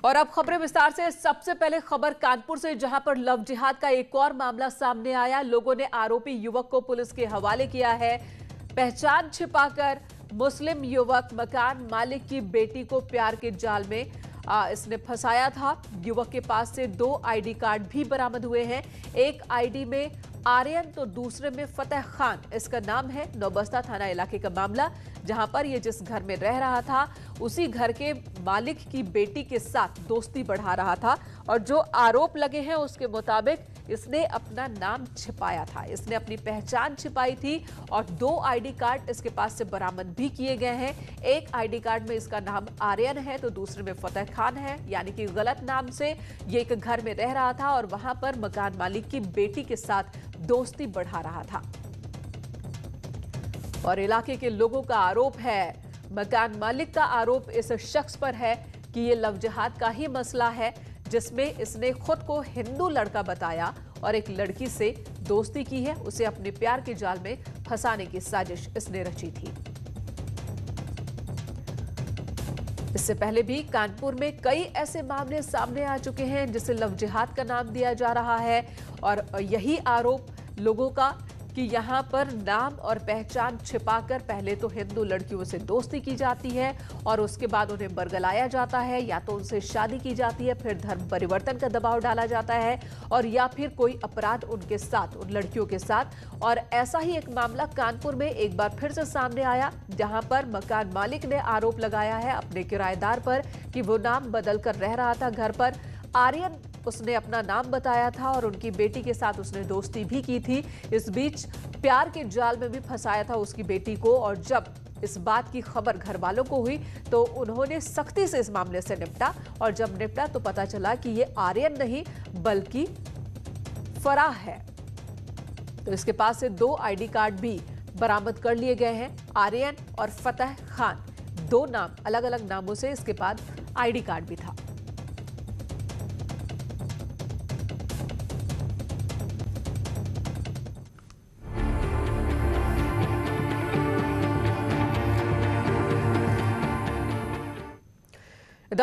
और अब खबरें विस्तार से। सबसे पहले खबर कानपुर से, जहां पर लव जिहाद का एक और मामला सामने आया। लोगों ने आरोपी युवक को पुलिस के हवाले किया है। पहचान छिपाकर मुस्लिम युवक मकान मालिक की बेटी को प्यार के जाल में इसने फंसाया था। युवक के पास से 2 आईडी कार्ड भी बरामद हुए हैं। एक आईडी में आर्यन तो दूसरे में फतेह खान इसका नाम है। नौबस्ता थाना इलाके का मामला, जहां पर ये जिस घर में रह रहा था उसी घर के मालिक की बेटी के साथ दोस्ती बढ़ा रहा था। और जो आरोप लगे हैं उसके मुताबिक इसने अपना नाम छिपाया था, इसने अपनी पहचान छिपाई थी और 2 आईडी कार्ड इसके पास से बरामद भी किए गए हैं। एक आईडी कार्ड में इसका नाम आर्यन है तो दूसरे में फतेह खान है, यानी कि गलत नाम से ये एक घर में रह रहा था और वहां पर मकान मालिक की बेटी के साथ दोस्ती बढ़ा रहा था। और इलाके के लोगों का आरोप है, मकान मालिक का आरोप इस शख्स पर है कि ये लव जिहाद का ही मसला है, जिसमें इसने खुद को हिंदू लड़का बताया और एक लड़की से दोस्ती की है। उसे अपने प्यार के जाल में फंसाने की साजिश इसने रची थी। इससे पहले भी कानपुर में कई ऐसे मामले सामने आ चुके हैं जिसे लव जिहाद का नाम दिया जा रहा है। और यही आरोप लोगों का कि यहां पर नाम और पहचान छिपाकर पहले तो हिंदू लड़कियों से दोस्ती की जाती है और उसके बाद उन्हें बरगलाया जाता है, या तो उनसे शादी की जाती है, फिर धर्म परिवर्तन का दबाव डाला जाता है और या फिर कोई अपराध उनके साथ, उन लड़कियों के साथ। और ऐसा ही एक मामला कानपुर में एक बार फिर से सामने आया, जहां पर मकान मालिक ने आरोप लगाया है अपने किराएदार पर कि वो नाम बदल कर रह रहा था घर पर। आर्यन उसने अपना नाम बताया था और उनकी बेटी के साथ उसने दोस्ती भी की थी। इस बीच प्यार के जाल में भी फंसाया था उसकी बेटी को। और जब इस बात की खबर घर वालों को हुई तो उन्होंने सख्ती से इस मामले से निपटा। और जब निपटा तो पता चला कि ये आर्यन नहीं बल्कि फराह है। तो इसके पास से 2 आईडी कार्ड भी बरामद कर लिए गए हैं। आर्यन और फतेह खान, 2 नाम, अलग अलग नामों से इसके पास आईडी कार्ड भी था।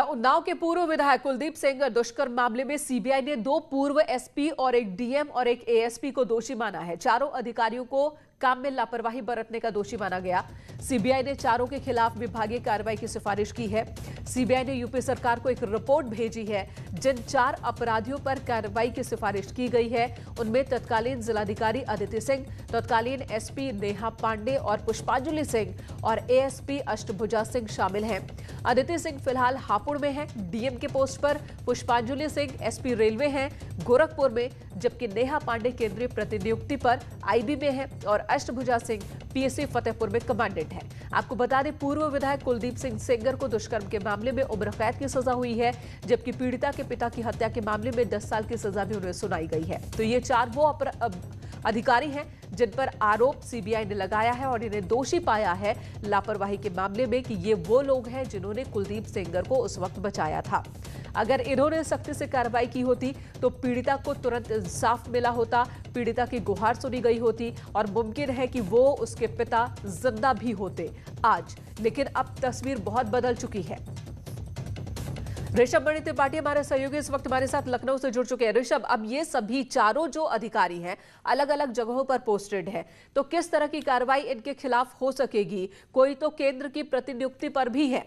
उन्नाव के पूर्व विधायक कुलदीप सेंगर दुष्कर्म मामले में सीबीआई ने 2 पूर्व एसपी और एक डीएम और एक एएसपी को दोषी माना है। चारों अधिकारियों को काम में लापरवाही बरतने का दोषी माना गया। सीबीआई ने चारों के खिलाफ विभागीय कार्रवाई की सिफारिश की है। सीबीआई ने यूपी सरकार को एक रिपोर्ट भेजी है जिन 4 अपराधियों पर कार्रवाई की सिफारिश की गई है उनमें तत्कालीन जिलाधिकारी अदिति सिंह, तत्कालीन एसपी नेहा पांडे और पुष्पांजलि सिंह और एएसपी अष्टभुजा सिंह शामिल हैं। अदिति सिंह फिलहाल हापुड़ में है डीएम के पोस्ट पर, पुष्पांजलि सिंह एसपी रेलवे हैं गोरखपुर में, जबकि नेहा पांडे केंद्रीय प्रतिनियुक्ति पर आईबी में है और अष्टभुजा सिंह पीएससी फतेहपुर में कमांडेंट है। आपको बता दें, पूर्व विधायक कुलदीप सिंह सेंगर को दुष्कर्म के मामले में उम्र कैद की सजा हुई है, जबकि पीड़िता के पिता की हत्या के मामले में 10 साल की सजा भी उन्हें सुनाई गई है। तो ये 4 वो अधिकारी हैं जिन पर आरोप सीबीआई ने लगाया है और इन्हें दोषी पाया है लापरवाही के मामले में कि ये वो लोग हैं जिन्होंने कुलदीप सेंगर को उस वक्त बचाया था। अगर इन्होंने सख्ती से कार्रवाई की होती तो पीड़िता को तुरंत इंसाफ मिला होता, पीड़िता की गुहार सुनी गई होती और मुमकिन है कि वो उसके पिता जिंदा भी होते आज। लेकिन अब तस्वीर बहुत बदल चुकी है। ऋषभ मणि त्रिपाठी हमारे सहयोगी इस वक्त हमारे साथ लखनऊ से जुड़ चुके हैं। ऋषभ, अब ये सभी चारों जो अधिकारी हैं अलग अलग जगहों पर पोस्टेड है, तो किस तरह की कार्रवाई इनके खिलाफ हो सकेगी? कोई तो केंद्र की प्रतिनियुक्ति पर भी है।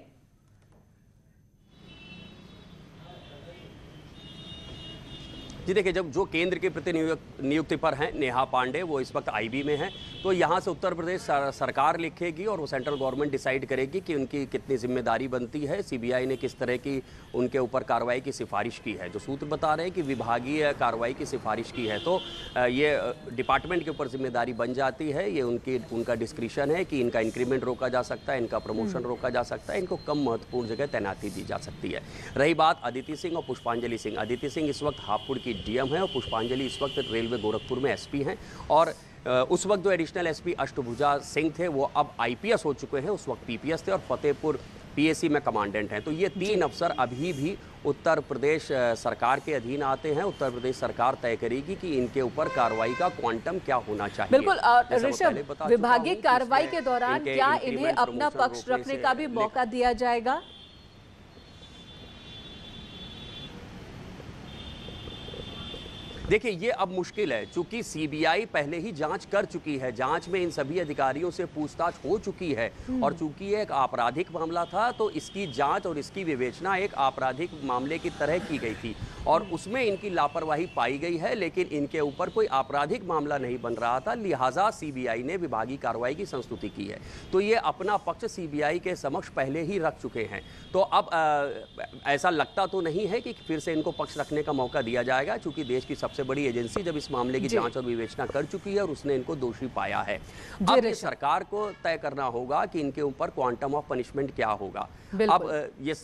जी देखिए, जब जो केंद्र के प्रतिनियुक्ति पर हैं नेहा पांडे, वो इस वक्त आईबी में हैं, तो यहाँ से उत्तर प्रदेश सरकार लिखेगी और वो सेंट्रल गवर्नमेंट डिसाइड करेगी कि उनकी कितनी जिम्मेदारी बनती है। सीबीआई ने किस तरह की उनके ऊपर कार्रवाई की सिफारिश की है। जो सूत्र बता रहे हैं कि विभागीय कार्रवाई की सिफारिश की है, तो ये डिपार्टमेंट के ऊपर जिम्मेदारी बन जाती है। ये उनका डिस्क्रिशन है कि इनका इंक्रीमेंट रोका जा सकता है, इनका प्रमोशन रोका जा सकता है, इनको कम महत्वपूर्ण जगह तैनाती दी जा सकती है। रही बात अदिति सिंह और पुष्पांजलि सिंह, अदिति सिंह इस वक्त हापुड़ की डीएम है और पुष्पांजलि इस वक्त रेलवे गोरखपुर में एसपी हैं। और उस वक्त जो एडिशनल एसपी अष्टभुजा सिंह थे वो अब आईपीएस हो चुके हैं, उस वक्त पीपीएस थे और फतेहपुर पीएससी में कमांडेंट हैं। तो ये 3 अफसर अभी भी उत्तर प्रदेश सरकार के अधीन आते हैं। उत्तर प्रदेश सरकार तय करेगी कि इनके ऊपर कार्रवाई का क्वांटम क्या होना चाहिए। बिल्कुल। ऋषभ, विभागीय कार्रवाई के दौरान क्या इन्हें अपना पक्ष रखने का भी मौका दिया जाएगा? देखिए ये अब मुश्किल है, चूंकि सीबीआई पहले ही जांच कर चुकी है, जांच में इन सभी अधिकारियों से पूछताछ हो चुकी है और चूंकि ये एक आपराधिक मामला था तो इसकी जांच और इसकी विवेचना एक आपराधिक मामले की तरह की गई थी और उसमें इनकी लापरवाही पाई गई है, लेकिन इनके ऊपर कोई आपराधिक मामला नहीं बन रहा था, लिहाजा सीबीआई ने विभागीय कार्रवाई की संस्तुति की है। तो ये अपना पक्ष सीबीआई के समक्ष पहले ही रख चुके हैं। तो अब ऐसा लगता तो नहीं है कि फिर से इनको पक्ष रखने का मौका दिया जाएगा, चूंकि देश की सबसे बड़ी एजेंसी जब इस मामले की जांच और विवेचना कर चुकी है और उसने इनको दोषी पाया है। अब ये सरकार को तय करना होगा कि इनके ऊपर क्वांटम ऑफ पनिशमेंट क्या होगा। अब ये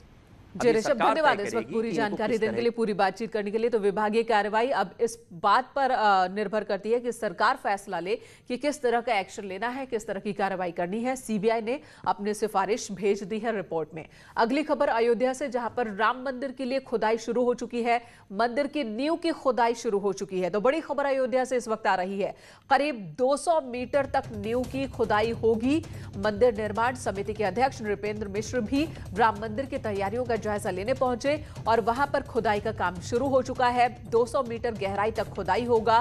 जी ऋषभ, धन्यवाद इस वक्त पूरी जानकारी देने के लिए, पूरी बातचीत करने के लिए। तो विभागीय कार्रवाई अब इस बात पर निर्भर करती है कि सरकार फैसला ले कि किस तरह का एक्शन लेना है, किस तरह की कार्रवाई करनी है। सीबीआई ने अपनी सिफारिश भेज दी है रिपोर्ट में। अगली खबर अयोध्या से, जहां पर राम मंदिर के लिए खुदाई शुरू हो चुकी है, मंदिर की नींव की खुदाई शुरू हो चुकी है। तो बड़ी खबर अयोध्या से इस वक्त आ रही है, करीब 200 मीटर तक नींव की खुदाई होगी। मंदिर निर्माण समिति के अध्यक्ष नृपेंद्र मिश्र भी राम मंदिर की तैयारियों का जायजा लेने पहुंचे और वहां पर खुदाई का काम शुरू हो चुका है। 200 मीटर गहराई तक खुदाई होगा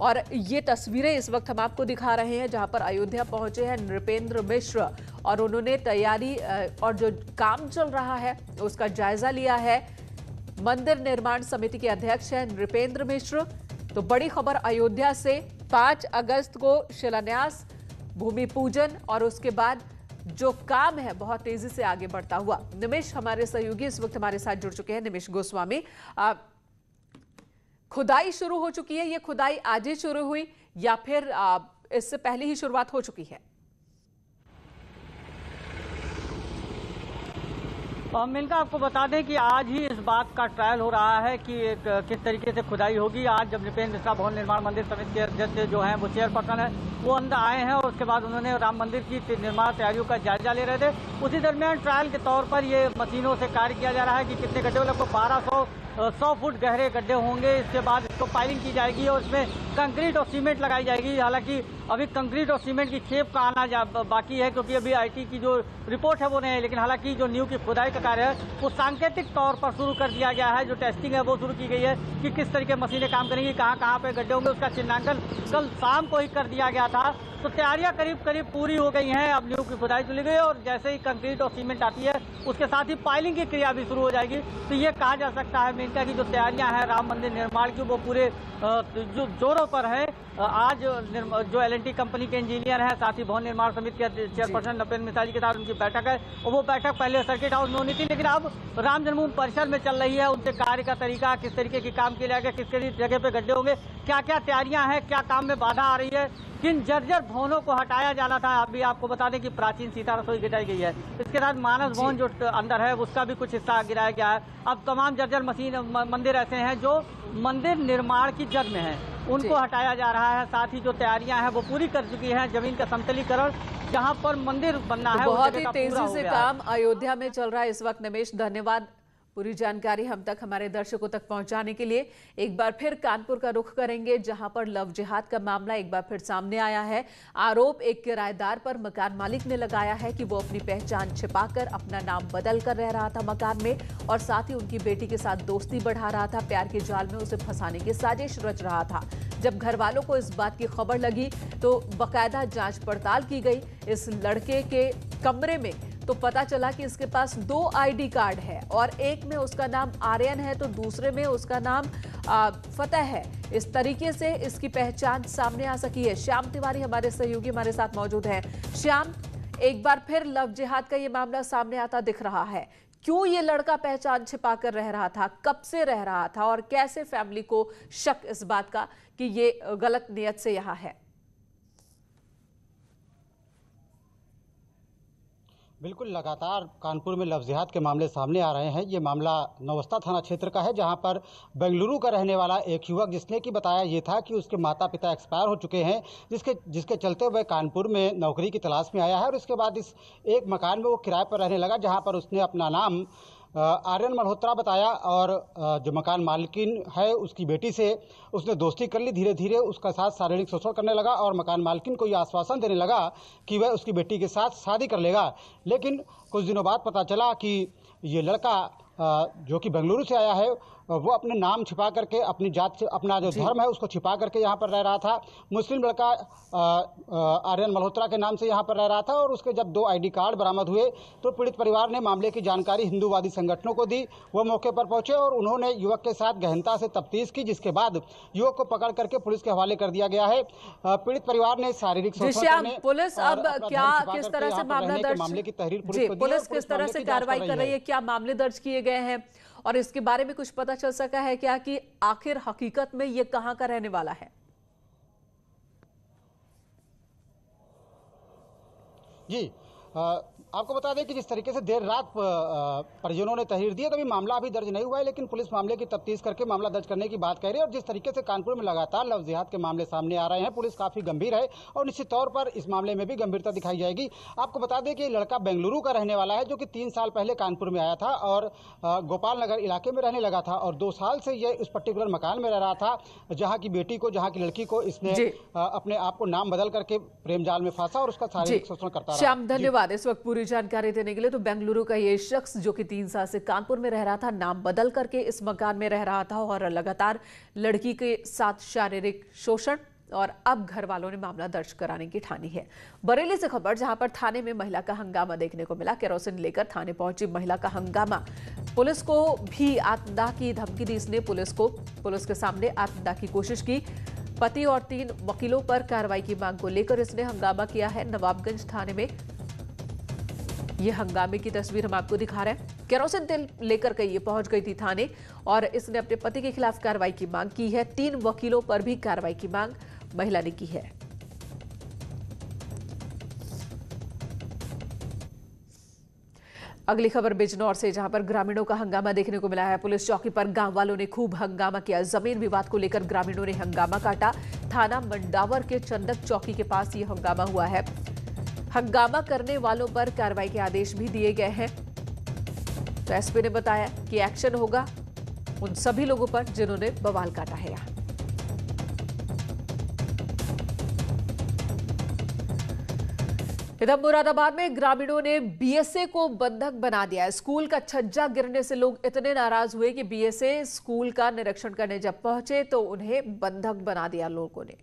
और ये तस्वीरें इस वक्त हम आपको दिखा रहे हैं, जहां पर अयोध्या पहुंचे हैं नृपेंद्र मिश्र और उन्होंने तैयारी और जो काम चल रहा है उसका जायजा लिया है। मंदिर निर्माण समिति के अध्यक्ष हैं नृपेंद्र मिश्र। तो बड़ी खबर अयोध्या से, 5 अगस्त को शिलान्यास, भूमि पूजन और उसके बाद जो काम है बहुत तेजी से आगे बढ़ता हुआ। निमिष हमारे सहयोगी इस वक्त हमारे साथ जुड़ चुके हैं, निमिष गोस्वामी। खुदाई शुरू हो चुकी है, ये खुदाई आज ही शुरू हुई या फिर इससे पहले ही शुरुआत हो चुकी है? मिनका, आपको बता दें कि आज ही इस बात का ट्रायल हो रहा है कि किस तरीके से खुदाई होगी। आज जब नृपेंद्र मिश्रा भवन निर्माण मंदिर समिति के अध्यक्ष जो हैं वो चेयरपर्सन है, वो अंदर आए हैं और उसके बाद उन्होंने राम मंदिर की निर्माण तैयारियों का जायजा ले रहे थे। उसी दरमियान ट्रायल के तौर पर ये मशीनों से कार्य किया जा रहा है कि कितने गड्ढे, लगभग 1200 फुट गहरे गड्ढे होंगे। इसके बाद इसको पाइलिंग की जाएगी और इसमें कंक्रीट और सीमेंट लगाई जाएगी। हालांकि अभी कंक्रीट और सीमेंट की खेप का आना बाकी है, क्योंकि अभी आईटी की जो रिपोर्ट है वो नहीं है। लेकिन हालांकि जो नींव की खुदाई का कार्य है वो सांकेतिक तौर पर शुरू कर दिया गया है। जो टेस्टिंग है वो शुरू की गई है कि किस तरीके मशीनें काम करेंगी, कहाँ कहाँ पे गड्ढे होंगे, उसका चिन्हांकन कल शाम को ही कर दिया गया था। तो तैयारियां करीब पूरी हो गई हैं। अब नींव की खुदाई चली गई और जैसे ही कंक्रीट और सीमेंट आती है उसके साथ ही पाइलिंग की क्रिया भी शुरू हो जाएगी। तो ये कहा जा सकता है मेनका की जो तैयारियां हैं राम मंदिर निर्माण की वो पूरे जो जोरों पर है। आज जो एल&टी कंपनी के इंजीनियर हैं, साथ ही भवन निर्माण समिति के चेयरपर्सन नृपेंद्र मिश्रा जी के साथ उनकी बैठक है और वो बैठक पहले सर्किट हाउस में होनी थी, लेकिन अब राम जन्मभूमि परिसर में चल रही है। उनसे कार्य का तरीका, किस तरीके की काम किया जाएगा, किस जगह पे गड्ढे होंगे, क्या क्या तैयारियां हैं, क्या काम में बाधा आ रही है, किन जर्जर भवनों को हटाया जाना था। अभी आपको बता दें कि प्राचीन सीता रसोई गिराई गई है, इसके साथ मानस भवन जो अंदर है उसका भी कुछ हिस्सा गिराया गया है। अब तमाम जर्जर मंदिर ऐसे हैं जो मंदिर निर्माण की जद में है, उनको हटाया जा रहा है। साथ ही जो तैयारियां हैं वो पूरी कर चुकी हैं। जमीन का समतलीकरण जहां पर मंदिर बनना है बहुत ही तेजी से काम अयोध्या में चल रहा है इस वक्त। निमेश, धन्यवाद पूरी जानकारी हम तक, हमारे दर्शकों तक पहुंचाने के लिए। एक बार फिर कानपुर का रुख करेंगे, जहां पर लव जिहाद का मामला एक बार फिर सामने आया है। आरोप एक किराएदार पर मकान मालिक ने लगाया है कि वो अपनी पहचान छिपाकर अपना नाम बदल कर रह रहा था मकान में और साथ ही उनकी बेटी के साथ दोस्ती बढ़ा रहा था, प्यार के जाल में उसे फंसाने की साजिश रच रहा था। जब घर वालों को इस बात की खबर लगी तो बाकायदा जांच पड़ताल की गई इस लड़के के कमरे में, तो पता चला कि इसके पास 2 आईडी कार्ड है और एक में उसका नाम आर्यन है तो दूसरे में उसका नाम फतेह है। इस तरीके से इसकी पहचान सामने आ सकी है। श्याम तिवारी हमारे सहयोगी हमारे साथ मौजूद हैं। श्याम, एक बार फिर लव जिहाद का ये मामला सामने आता दिख रहा है। क्यों ये लड़का पहचान छिपा कर रह रहा था, कब से रह रहा था और कैसे फैमिली को शक इस बात का कि ये गलत नियत से यहाँ है? बिल्कुल, लगातार कानपुर में लव जिहाद के मामले सामने आ रहे हैं। ये मामला नौवस्ता थाना क्षेत्र का है, जहां पर बेंगलुरु का रहने वाला एक युवक, जिसने कि बताया ये था कि उसके माता पिता एक्सपायर हो चुके हैं, जिसके चलते वह कानपुर में नौकरी की तलाश में आया है और उसके बाद इस एक मकान में वो किराए पर रहने लगा, जहाँ पर उसने अपना नाम आर्यन मल्होत्रा बताया और जो मकान मालकिन है उसकी बेटी से उसने दोस्ती कर ली। धीरे धीरे उसका साथ शारीरिक शोषण करने लगा और मकान मालकिन को यह आश्वासन देने लगा कि वह उसकी बेटी के साथ शादी कर लेगा। लेकिन कुछ दिनों बाद पता चला कि ये लड़का जो कि बेंगलुरु से आया है, वो अपने नाम छिपा करके, अपनी जात से, अपना जो धर्म है उसको छिपा करके यहाँ पर रह रहा था। मुस्लिम लड़का आर्यन मल्होत्रा के नाम से यहाँ पर रह रहा था और उसके जब 2 ID कार्ड बरामद हुए तो पीड़ित परिवार ने मामले की जानकारी हिंदूवादी संगठनों को दी। वो मौके पर पहुंचे और उन्होंने युवक के साथ गहनता से तफ्तीश की, जिसके बाद युवक को पकड़ करके पुलिस के हवाले कर दिया गया है। पीड़ित परिवार ने शारीरिक शोषण करने, पुलिस अब क्या किस तरह से मामला दर्ज, मामले की तहरीर पुलिस किस तरह से कार्रवाई कर रही है, क्या मामले दर्ज किए गए हैं और इसके बारे में कुछ पता चल सका है क्या कि आखिर हकीकत में ये कहां का रहने वाला है? जी, आपको बता दें कि जिस तरीके से देर रात परिजनों ने तहरीर दी है, तो अभी मामला अभी दर्ज नहीं हुआ है, लेकिन पुलिस मामले की तफ्तीश करके मामला दर्ज करने की बात कह रही है। और जिस तरीके से कानपुर में लगातार लव जिहाद के मामले सामने आ रहे हैं, पुलिस काफ़ी गंभीर है और निश्चित तौर पर इस मामले में भी गंभीरता दिखाई जाएगी। आपको बता दें कि लड़का बेंगलुरु का रहने वाला है, जो कि 3 साल पहले कानपुर में आया था और गोपाल नगर इलाके में रहने लगा था और 2 साल से ये उस पर्टिकुलर मकान में रह रहा था, जहाँ की बेटी को, जहाँ की लड़की को इसने अपने आप को नाम बदल करके प्रेम जाल में फंसा और उसका शारीरिक शोषण करता रहा। श्याम, धन्यवाद इस वक्त पूरी जानकारी देने के लिए। तो बेंगलुरु का ये शख्स जो कि 3 साल से कानपुर में रह रहा था, नाम बदल करके इस मकान में रह रहा था और लगातार लड़की के साथ शारीरिक शोषण, और अब घर वालों ने मामला दर्ज कराने की ठानी है। बरेली से खबर, जहां पर थाने में महिला का हंगामा देखने को मिला। केरोसिन लेकर थाने पहुंची महिला का हंगामा, पुलिस को भी आत्मदाह की धमकी दी इसने। पुलिस के सामने आत्मदाह की कोशिश की। पति और 3 वकीलों पर कार्रवाई की मांग को लेकर इसने हंगामा किया है। नवाबगंज थाने में ये हंगामे की तस्वीर हम आपको दिखा रहे हैं। केरोसिन तेल लेकर के ये पहुंच गई थी थाने और इसने अपने पति के खिलाफ कार्रवाई की मांग की है। 3 वकीलों पर भी कार्रवाई की मांग महिला ने की है। अगली खबर बिजनौर से, जहां पर ग्रामीणों का हंगामा देखने को मिला है। पुलिस चौकी पर गांव वालों ने खूब हंगामा किया। जमीन विवाद को लेकर ग्रामीणों ने हंगामा काटा। थाना मंडावर के चंदक चौकी के पास ये हंगामा हुआ है। हंगामा करने वालों पर कार्रवाई के आदेश भी दिए गए हैं। तो एसपी ने बताया कि एक्शन होगा उन सभी लोगों पर जिन्होंने बवाल काटा है। यहां इधर मुरादाबाद में ग्रामीणों ने बीएसए को बंधक बना दिया है। स्कूल का छज्जा गिरने से लोग इतने नाराज हुए कि बीएसए स्कूल का निरीक्षण करने जब पहुंचे तो उन्हें बंधक बना दिया लोगों ने।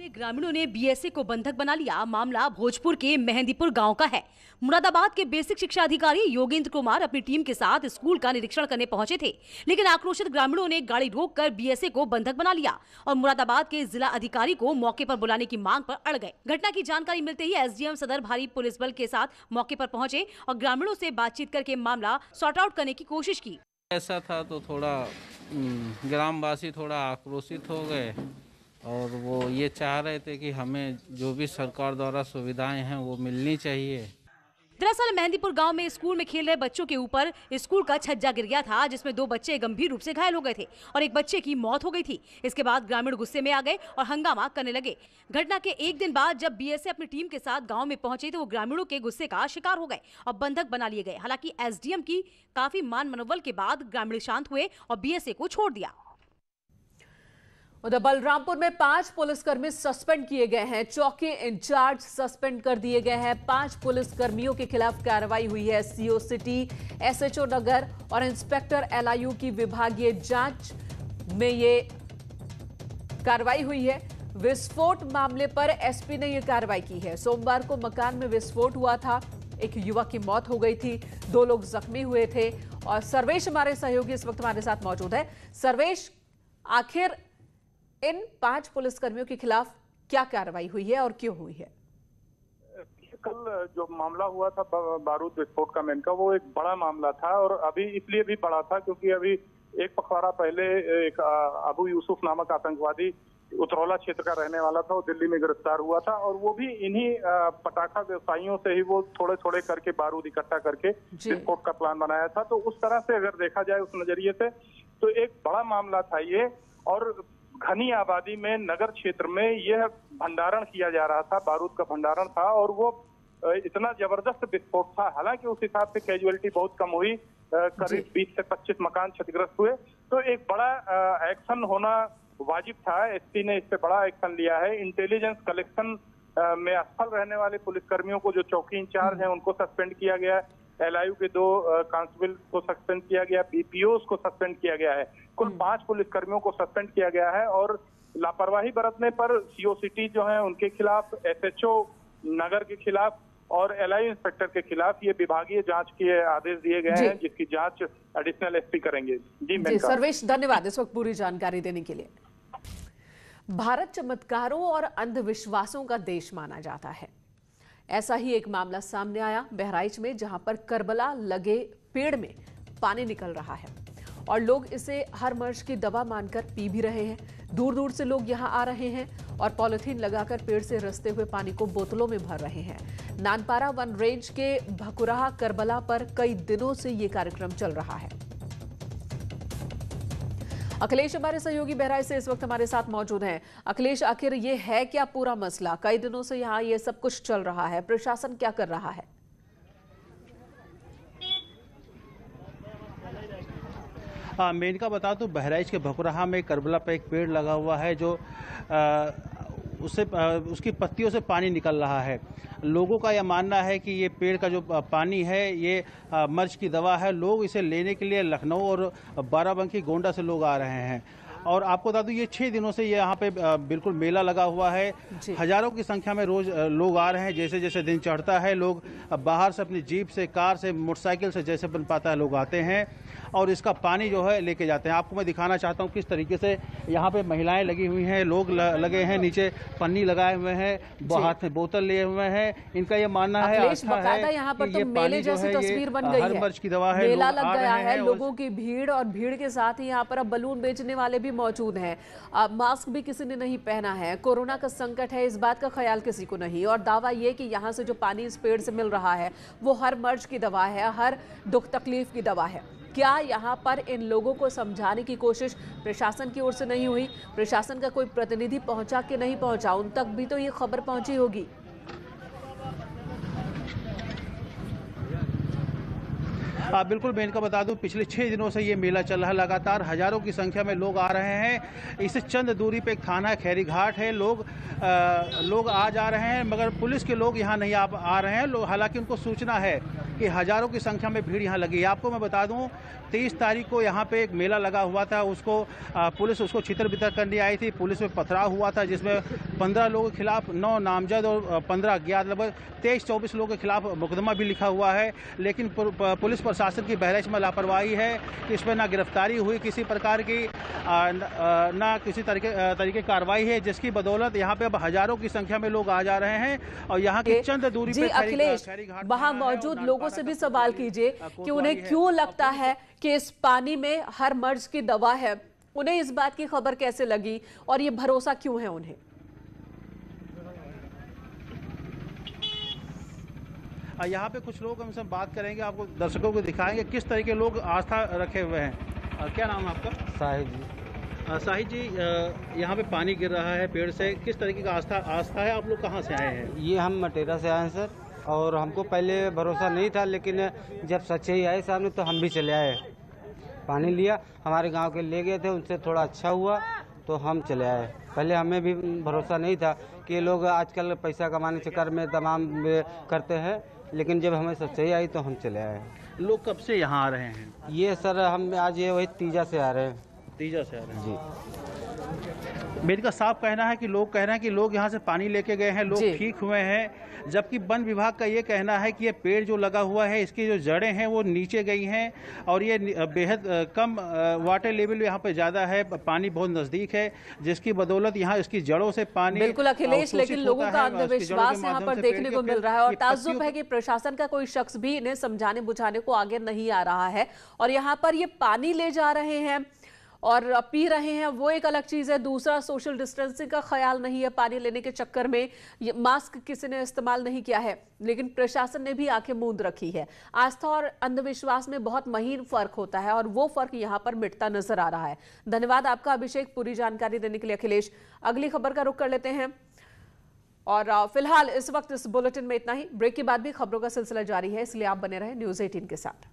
ग्रामीणों ने बीएसए को बंधक बना लिया। मामला भोजपुर के मेहंदीपुर गांव का है। मुरादाबाद के बेसिक शिक्षा अधिकारी योगेंद्र कुमार अपनी टीम के साथ स्कूल का निरीक्षण करने पहुंचे थे, लेकिन आक्रोशित ग्रामीणों ने गाड़ी रोककर बीएसए को बंधक बना लिया और मुरादाबाद के जिला अधिकारी को मौके पर बुलाने की मांग पर अड़ गए। घटना की जानकारी मिलते ही एसडीएम सदर भारी पुलिस बल के साथ मौके पर पहुंचे और ग्रामीणों से बातचीत करके मामला सॉर्ट आउट करने की कोशिश की। ऐसा था तो थोड़ा ग्रामवासी थोड़ा आक्रोशित हो गए और वो ये चाह रहे थे कि हमें जो भी सरकार द्वारा सुविधाएं हैं वो मिलनी चाहिए। दरअसल मेहंदीपुर गांव में स्कूल में खेल रहे बच्चों के ऊपर स्कूल का छज्जा गिर गया था, जिसमें 2 बच्चे गंभीर रूप से घायल हो गए थे और एक बच्चे की मौत हो गई थी। इसके बाद ग्रामीण गुस्से में आ गए और हंगामा करने लगे। घटना के एक दिन बाद जब बीएसए अपनी टीम के साथ गांव में पहुंचे तो वो ग्रामीणों के गुस्से का शिकार हो गए और बंधक बना लिए गए। हालांकि एसडीएम की काफी मान मनोबल के बाद ग्रामीण शांत हुए और बीएसए को छोड़ दिया। उधर बलरामपुर में 5 पुलिसकर्मी सस्पेंड किए गए हैं। चौकी इंचार्ज सस्पेंड कर दिए गए हैं। 5 पुलिसकर्मियों के खिलाफ कार्रवाई हुई है। सीओ सिटी, एसएचओ नगर और इंस्पेक्टर एलआईयू की विभागीय जांच में ये कार्रवाई हुई है। विस्फोट मामले पर एसपी ने यह कार्रवाई की है। सोमवार को मकान में विस्फोट हुआ था, एक युवक की मौत हो गई थी, 2 लोग जख्मी हुए थे। और सर्वेश हमारे सहयोगी इस वक्त हमारे साथ मौजूद है। सर्वेश, आखिर इन 5 पुलिसकर्मियों के खिलाफ क्या कार्रवाई हुई है और क्यों हुई है? कल जो मामला हुआ था बारूद विस्फोट का मेनका, वो एक बड़ा मामला था और अभी इसलिए भी बड़ा था क्योंकि अभी एक पखवाड़ा पहले एक अबू यूसुफ नामक आतंकवादी उतरौला क्षेत्र का रहने वाला था, वो दिल्ली में गिरफ्तार हुआ था और वो भी इन्हीं पटाखा व्यवसायियों से ही वो थोड़े थोड़े करके बारूद इकट्ठा करके विस्फोट का प्लान बनाया था। तो उस तरह से अगर देखा जाए उस नजरिए से तो एक बड़ा मामला था ये। और घनी आबादी में नगर क्षेत्र में यह भंडारण किया जा रहा था, बारूद का भंडारण था और वो इतना जबरदस्त विस्फोट था। हालांकि उस हिसाब से कैजुअलिटी बहुत कम हुई, करीब 20 से 25 मकान क्षतिग्रस्त हुए। तो एक बड़ा एक्शन होना वाजिब था। एसपी ने इस पे बड़ा एक्शन लिया है। इंटेलिजेंस कलेक्शन में असफल रहने वाले पुलिसकर्मियों को जो चौकी इंचार्ज हैं उनको सस्पेंड किया गया है। LIU के 2 कांस्टेबल को सस्पेंड किया गया, BPOs को सस्पेंड किया गया है। कुल 5 पुलिसकर्मियों को सस्पेंड किया गया है और लापरवाही बरतने पर CO सिटी जो है उनके खिलाफ, SHO नगर के खिलाफ और LIU इंस्पेक्टर के खिलाफ ये विभागीय जांच के आदेश दिए गए हैं, जिसकी जांच एडिशनल SP करेंगे। जी सर्वेश, धन्यवाद इस वक्त पूरी जानकारी देने के लिए। भारत चमत्कारों और अंधविश्वासों का देश माना जाता है। ऐसा ही एक मामला सामने आया बहराइच में, जहां पर करबला लगे पेड़ में पानी निकल रहा है और लोग इसे हर मर्ज की दवा मानकर पी भी रहे हैं। दूर दूर से लोग यहां आ रहे हैं और पॉलिथीन लगाकर पेड़ से रसते हुए पानी को बोतलों में भर रहे हैं। नानपारा वन रेंज के भकुराहा करबला पर कई दिनों से ये कार्यक्रम चल रहा है। अखिलेश हमारे सहयोगी बहराइच से इस वक्त हमारे साथ मौजूद हैं। अखिलेश, आखिर ये है क्या पूरा मसला? कई दिनों से यहाँ ये सब कुछ चल रहा है, प्रशासन क्या कर रहा है? मैं इनका बता दूं, बहराइच के भकुराहा में करबला पे एक पेड़ लगा हुआ है जो उसकी पत्तियों से पानी निकल रहा है। लोगों का यह मानना है कि ये पेड़ का जो पानी है ये मर्ज की दवा है। लोग इसे लेने के लिए लखनऊ और बाराबंकी गोंडा से लोग आ रहे हैं। और आपको बता दूं, ये 6 दिनों से ये यहाँ पे बिल्कुल मेला लगा हुआ है। हजारों की संख्या में रोज लोग आ रहे हैं। जैसे जैसे दिन चढ़ता है लोग बाहर से अपनी जीप से, कार से, मोटरसाइकिल से जैसे बन पाता है लोग आते हैं और इसका पानी जो है लेके जाते हैं। आपको मैं दिखाना चाहता हूँ किस तरीके से यहाँ पे महिलाएं लगी हुई हैं, लोग लगे हैं, नीचे पन्नी लगाए हुए हैं, हाथ में बोतल लिए हुए हैं। इनका ये मानना है, आस्था है यहाँ पर कि तो ये मेले जैसी तस्वीर बन गई है। हर मर्ज की दवा है, मेला लग गया है, लोगों की भीड़ और भीड़ के साथ ही यहाँ पर अब बलून बेचने वाले भी मौजूद हैं। मास्क भी किसी ने नहीं पहना है। कोरोना का संकट है, इस बात का ख्याल किसी को नहीं। और दावा ये कि यहाँ से जो पानी इस पेड़ से मिल रहा है वो हर मर्ज की दवा है, हर दुख तकलीफ की दवा है। क्या यहाँ पर इन लोगों को समझाने की कोशिश प्रशासन की ओर से नहीं हुई? प्रशासन का कोई प्रतिनिधि पहुंचा कि नहीं पहुंचा? उन तक भी तो ये खबर पहुंची होगी। बिल्कुल, मैं इनका बता दूं, पिछले 6 दिनों से ये मेला चल रहा है। लगातार हजारों की संख्या में लोग आ रहे हैं। इससे चंद दूरी पे एक थाना खैरी घाट है। लोग आ जा रहे हैं, मगर पुलिस के लोग यहाँ नहीं आ रहे हैं। हालांकि उनको सूचना है कि हजारों की संख्या में भीड़ यहाँ लगी है। आपको मैं बता दूं, 23 तारीख को यहाँ पे एक मेला लगा हुआ था। पुलिस उसको छितर बितर करने आई थी। पुलिस में पथराव हुआ था जिसमें 15 लोगों के खिलाफ 9 नामजद और 15 अज्ञात, लगभग 23-24 लोगों के खिलाफ मुकदमा भी लिखा हुआ है। लेकिन पुलिस प्रशासन की बहराइच में लापरवाही है कि इसमें ना गिरफ्तारी हुई किसी प्रकार की, ना किसी तरीके कार्रवाई है, जिसकी बदौलत यहाँ पे अब हजारों की संख्या में लोग आ जा रहे हैं। और यहाँ की चंद दूरी पे अखिलेश, वहाँ मौजूद लोगों से भी सवाल कीजिए कि उन्हें क्यों लगता है कि इस पानी में हर मर्ज की दवा है। उन्हें इस बात की खबर कैसे लगी और ये भरोसा क्यों है उन्हें? यहाँ पे कुछ लोग हमसे बात करेंगे, आपको दर्शकों को दिखाएंगे किस तरह के लोग आस्था रखे हुए हैं। क्या नाम है आपका? साहिद जी। साहिद जी, यहाँ पे पानी गिर रहा है पेड़ से, किस तरीके का आस्था है? आप लोग कहाँ से आए हैं? ये हम मटेरा से आए हैं सर, और हमको पहले भरोसा नहीं था, लेकिन जब सच्चाई आई सामने तो हम भी चले आए। पानी लिया, हमारे गांव के ले गए थे, उनसे थोड़ा अच्छा हुआ तो हम चले आए। पहले हमें भी भरोसा नहीं था कि लोग आजकल पैसा कमाने के चक्कर में तमाम करते हैं, लेकिन जब हमें सच्चाई आई तो हम चले आए। लोग कब से यहाँ आ रहे हैं? ये सर हम आज ये वही तीजा से आ रहे हैं। तीजा से आ रहे हैं जी। मेरे का साफ कहना है कि लोग कह रहे हैं कि लोग यहाँ से पानी लेके गए हैं, लोग ठीक हुए हैं, जबकि वन विभाग का ये कहना है कि ये पेड़ जो लगा हुआ है इसकी जो जड़ें हैं वो नीचे गई हैं और ये बेहद कम वाटर लेवल यहाँ पे ज़्यादा है, पानी बहुत नज़दीक है, जिसकी बदौलत यहाँ इसकी जड़ों से पानी। बिल्कुल अखिलेश, लेकिन लोगों का अंधविश्वास यहाँ पर देखने को मिल रहा है और ताज्जुब है कि प्रशासन का कोई शख्स भी इन्हें समझाने बुझाने को आगे नहीं आ रहा है। और यहाँ पर ये पानी ले जा रहे हैं और पी रहे हैं, वो एक अलग चीज़ है। दूसरा, सोशल डिस्टेंसिंग का ख्याल नहीं है पानी लेने के चक्कर में, मास्क किसी ने इस्तेमाल नहीं किया है, लेकिन प्रशासन ने भी आंखें मूंद रखी है। आस्था और अंधविश्वास में बहुत महीन फर्क होता है और वो फर्क यहाँ पर मिटता नजर आ रहा है। धन्यवाद आपका अभिषेक, पूरी जानकारी देने के लिए। अखिलेश, अगली खबर का रुख कर लेते हैं और फिलहाल इस वक्त इस बुलेटिन में इतना ही। ब्रेक के बाद भी खबरों का सिलसिला जारी है, इसलिए आप बने रहे न्यूज़ 18 के साथ।